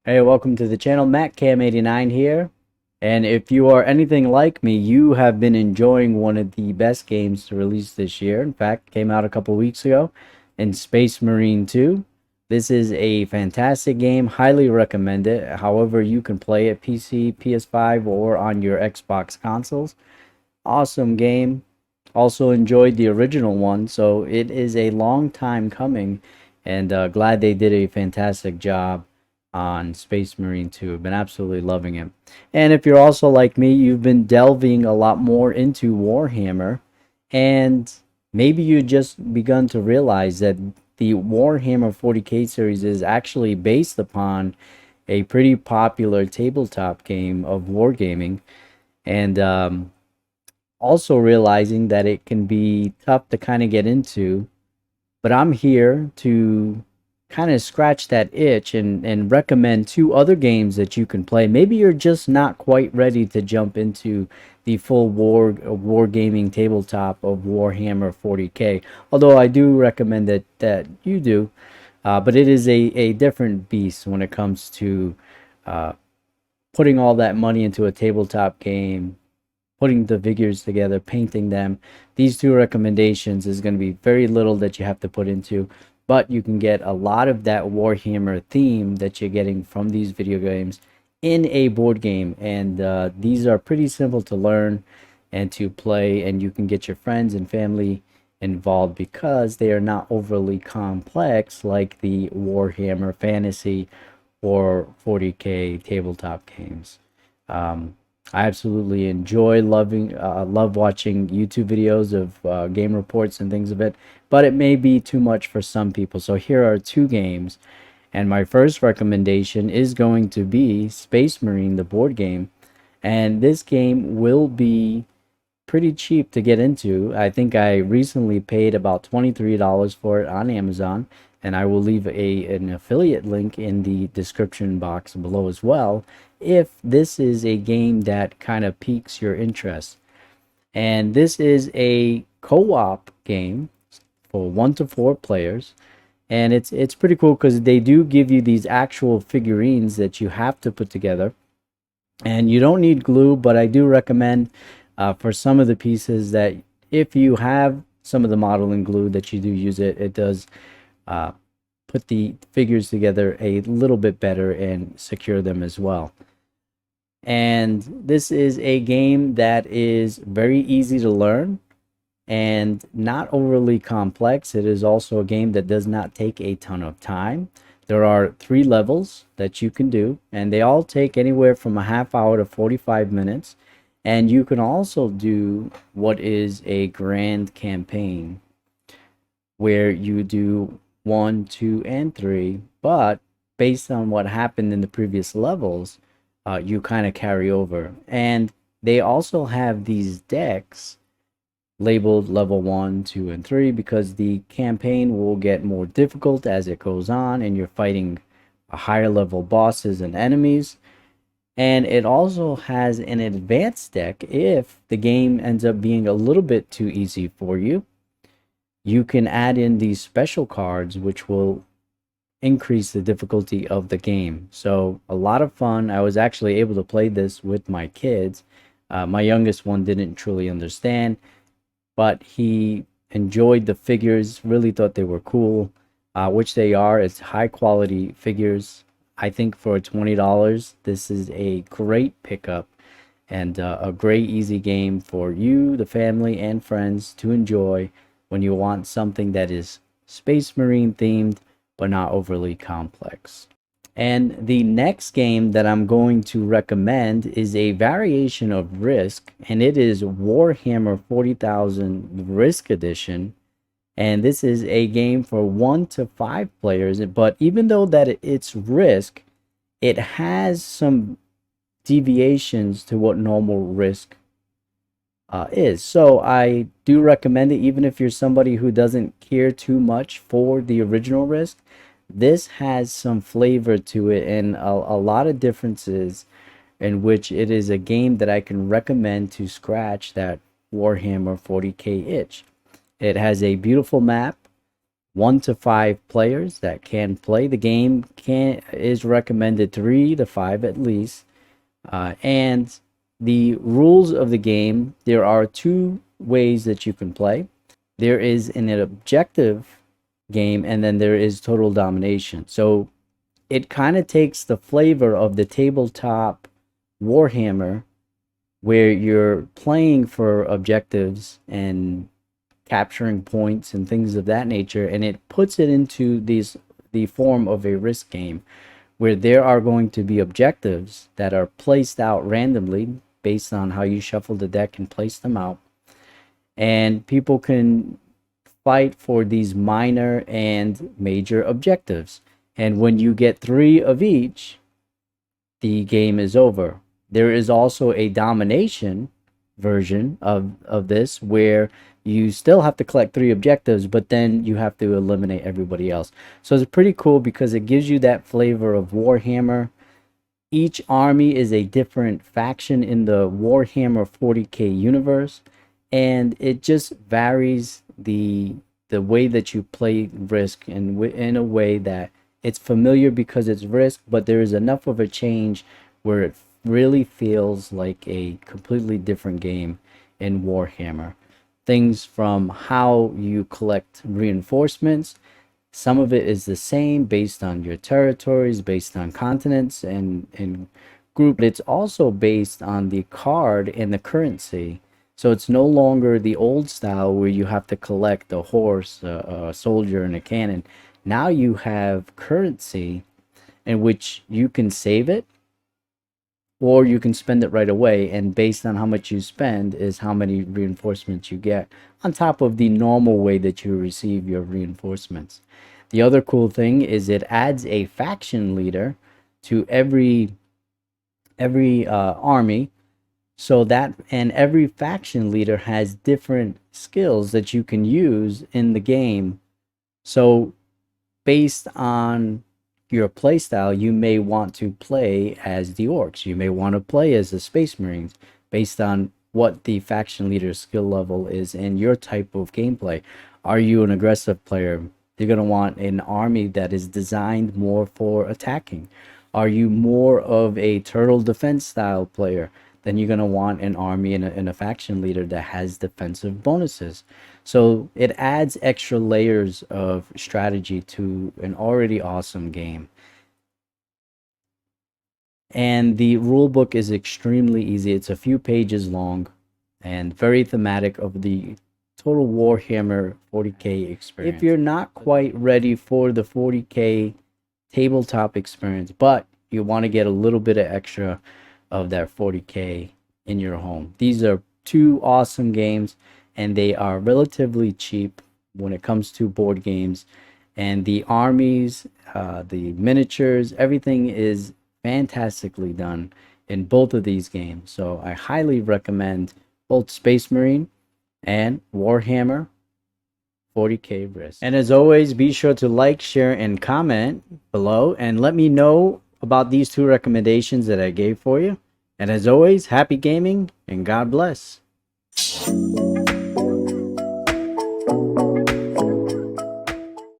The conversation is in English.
Hey, welcome to the channel. MattCam89 here. And if you are anything like me, you have been enjoying one of the best games to release this year. In fact, came out a couple weeks ago in SpaceMarine 2. This is a fantastic game, highly recommend it. However, you can play it PC, PS5, or on your Xbox consoles. Awesome game. Also enjoyed the original one, so it is a long time coming, and glad they did a fantastic job on Space Marine 2. I've been absolutely loving it. And if you're also like me, you've been delving a lot more into Warhammer, and maybe you just begun to realize that the Warhammer 40k series is actually based upon a pretty popular tabletop game of wargaming, and also realizing that it can be tough to kind of get into. But I'm here to kind of scratch that itch and recommend two other games that you can play. Maybe you're just not quite ready to jump into the full wargaming tabletop of Warhammer 40k. Although I do recommend that you do, but it is a different beast when it comes to putting all that money into a tabletop game, putting the figures together, painting them. These two recommendations is going to be very little that you have to put into, but you can get a lot of that Warhammer theme that you're getting from these video games in a board game. And these are pretty simple to learn and to play, and you can get your friends and family involved because they are not overly complex like the Warhammer Fantasy or 40k tabletop games. I absolutely enjoy love watching YouTube videos of game reports and things of it, but it may be too much for some people. So here are two games, and my first recommendation is going to be SpaceMarine, the board game, and this game will be pretty cheap to get into. I think I recently paid about $23 for it on Amazon, and I will leave an affiliate link in the description box below as well if this is a game that kind of piques your interest. And this is a co-op game for 1 to 4 players, and it's pretty cool because they do give you these actual figurines that you have to put together, and you don't need glue, but I do recommend for some of the pieces that if you have some of the modeling glue that you do use it. It does put the figures together a little bit better and secure them as well. And this is a game that is very easy to learn and not overly complex. It is also a game that does not take a ton of time. There are 3 levels that you can do, and they all take anywhere from a half hour to 45 minutes. And you can also do what is a grand campaign, where you do 1, 2, and 3, but based on what happened in the previous levels, you kind of carry over. And they also have these decks labeled level 1, 2, and 3 because the campaign will get more difficult as it goes on, and you're fighting higher level bosses and enemies. And it also has an advanced deck. If the game ends up being a little bit too easy for you, you can add in these special cards which will increase the difficulty of the game. So a lot of fun. I was actually able to play this with my kids. My youngest one didn't truly understand, but he enjoyed the figures, really thought they were cool, which they are. It's high quality figures. I think for $20, this is a great pickup and a great easy game for you, the family, and friends to enjoy when you want something that is Space Marine themed but not overly complex. And the next game that I'm going to recommend is a variation of Risk, and it is Warhammer 40,000 Risk Edition. And this is a game for 1 to 5 players, but even though that it's Risk, it has some deviations to what normal Risk is. So I do recommend it, even if you're somebody who doesn't care too much for the original Risk. This has some flavor to it and a lot of differences, in which it is a game that I can recommend to scratch that Warhammer 40k itch. It has a beautiful map, 1 to 5 players that can play. The game is recommended 3 to 5 at least. And the rules of the game, there are 2 ways that you can play. There is an objective game, and then there is total domination. So it kind of takes the flavor of the tabletop Warhammer, where you're playing for objectives and capturing points and things of that nature, and it puts it into the form of a risk game, where there are going to be objectives that are placed out randomly based on how you shuffle the deck and place them out, and people can fight for these minor and major objectives. And when you get 3 of each, the game is over. There is also a domination version of this, where you still have to collect 3 objectives, but then you have to eliminate everybody else. So it's pretty cool because it gives you that flavor of Warhammer. Each army is a different faction in the Warhammer 40K universe, and it just varies the way that you play Risk in a way that it's familiar because it's Risk, but there is enough of a change where it really feels like a completely different game in Warhammer. Things from how you collect reinforcements, some of it is the same based on your territories, based on continents and group. It's also based on the card and the currency. So it's no longer the old style where you have to collect a horse, a soldier, and a cannon. Now you have currency in which you can save it, or you can spend it right away, and based on how much you spend is how many reinforcements you get on top of the normal way that you receive your reinforcements. The other cool thing is it adds a faction leader to every army, so that, and every faction leader has different skills that you can use in the game. So based on your playstyle, you may want to play as the orcs, you may want to play as the Space Marines, based on what the faction leader's skill level is in your type of gameplay. Are you an aggressive player? You're going to want an army that is designed more for attacking. Are you more of a turtle defense style player? Then you're going to want an army and a faction leader that has defensive bonuses. So it adds extra layers of strategy to an already awesome game. And the rule book is extremely easy. It's a few pages long and very thematic of the total Warhammer 40K experience. If you're not quite ready for the 40K tabletop experience, but you want to get a little bit of extra of that 40K in your home, these are 2 awesome games, and they are relatively cheap when it comes to board games. And the armies, the miniatures, everything is fantastically done in both of these games. So I highly recommend both Space Marine and Warhammer 40K Risk. And as always, be sure to like, share, and comment below, and let me know about these 2 recommendations that I gave for you. And as always, happy gaming and God bless.